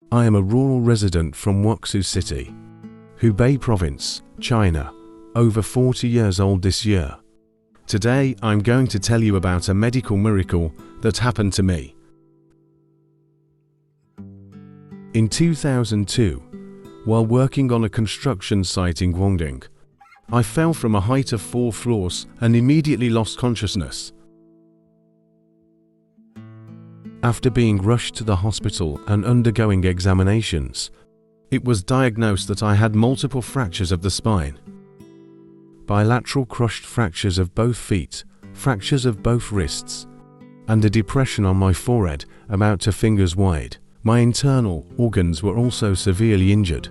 I am a rural resident from Wuxi City, Hubei Province, China, over 40 years old this year. Today I'm going to tell you about a medical miracle that happened to me. In 2002, while working on a construction site in Guangdong, I fell from a height of 4 floors and immediately lost consciousness. After being rushed to the hospital and undergoing examinations, it was diagnosed that I had multiple fractures of the spine, bilateral crushed fractures of both feet, fractures of both wrists, and a depression on my forehead about 2 fingers wide. My internal organs were also severely injured.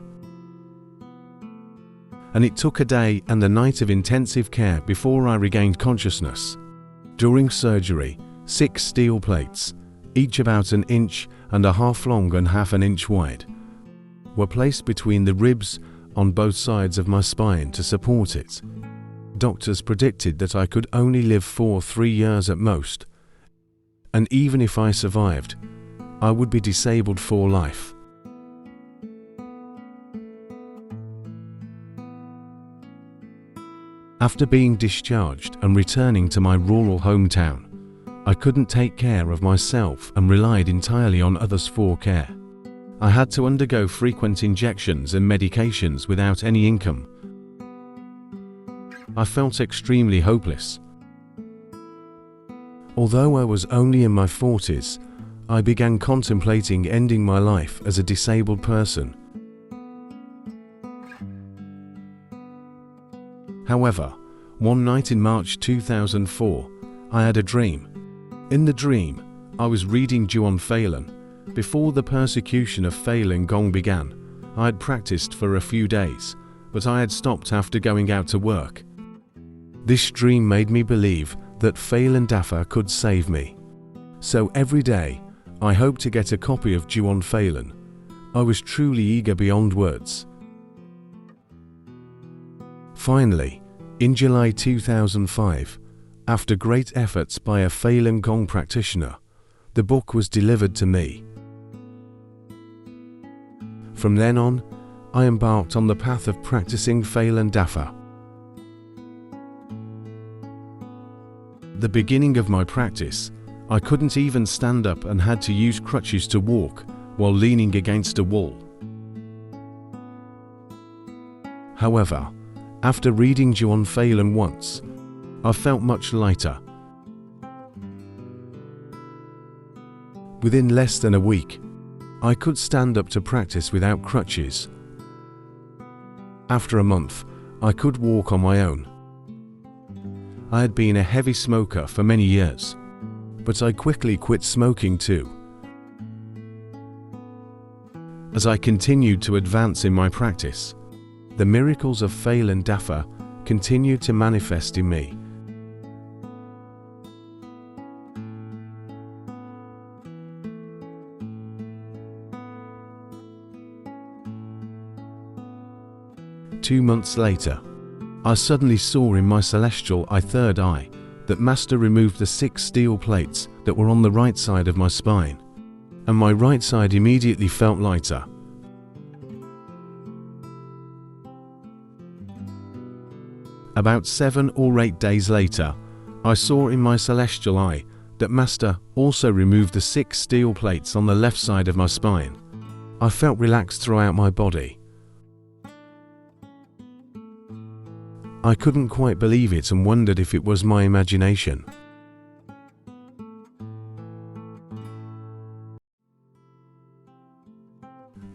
And it took a day and a night of intensive care before I regained consciousness. During surgery, 6 steel plates, each about 1.5 inches long and 1/2 inch wide, were placed between the ribs on both sides of my spine to support it. Doctors predicted that I could only live for 3 years at most, and even if I survived, I would be disabled for life. After being discharged and returning to my rural hometown, I couldn't take care of myself and relied entirely on others for care. I had to undergo frequent injections and medications without any income. I felt extremely hopeless. Although I was only in my 40s, I began contemplating ending my life as a disabled person. However, one night in March 2004, I had a dream. In the dream, I was reading Juan Falun. Before the persecution of Falun Gong began, I had practiced for a few days, but I had stopped after going out to work. This dream made me believe that Falun Dafa could save me. So every day, I hoped to get a copy of Juan Falun. I was truly eager beyond words. Finally, in July 2005, after great efforts by a Falun Gong practitioner, the book was delivered to me. From then on, I embarked on the path of practicing Falun Dafa. The beginning of my practice, I couldn't even stand up and had to use crutches to walk while leaning against a wall. However, after reading Juan Falun once, I felt much lighter. Within less than a week, I could stand up to practice without crutches. After a month, I could walk on my own. I had been a heavy smoker for many years, but I quickly quit smoking too. As I continued to advance in my practice, the miracles of Falun Dafa continued to manifest in me. Two months later, I suddenly saw in my celestial third eye that Master removed the 6 steel plates that were on the right side of my spine, and my right side immediately felt lighter. About 7 or 8 days later, I saw in my celestial eye that Master also removed the 6 steel plates on the left side of my spine. I felt relaxed throughout my body. I couldn't quite believe it and wondered if it was my imagination.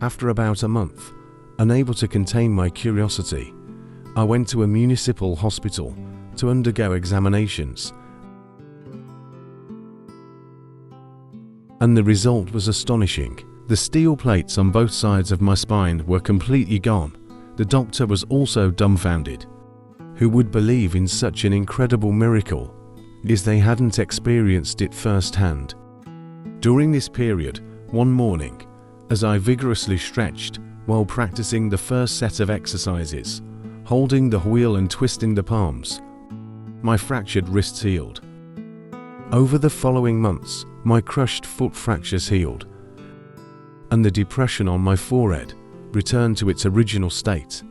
After about a month, unable to contain my curiosity, I went to a municipal hospital to undergo examinations. And the result was astonishing. The steel plates on both sides of my spine were completely gone. The doctor was also dumbfounded. Who would believe in such an incredible miracle, as they hadn't experienced it firsthand? During this period, one morning, as I vigorously stretched while practicing the first set of exercises, holding the wheel and twisting the palms, my fractured wrists healed. Over the following months, my crushed foot fractures healed, and the depression on my forehead returned to its original state.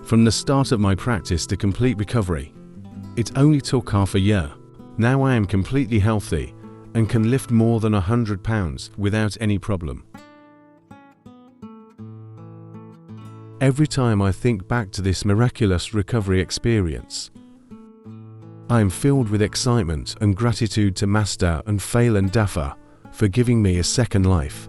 From the start of my practice to complete recovery, it only took half a year. Now I am completely healthy and can lift more than 100 pounds without any problem. Every time I think back to this miraculous recovery experience, I am filled with excitement and gratitude to Master and Falun Dafa for giving me a second life.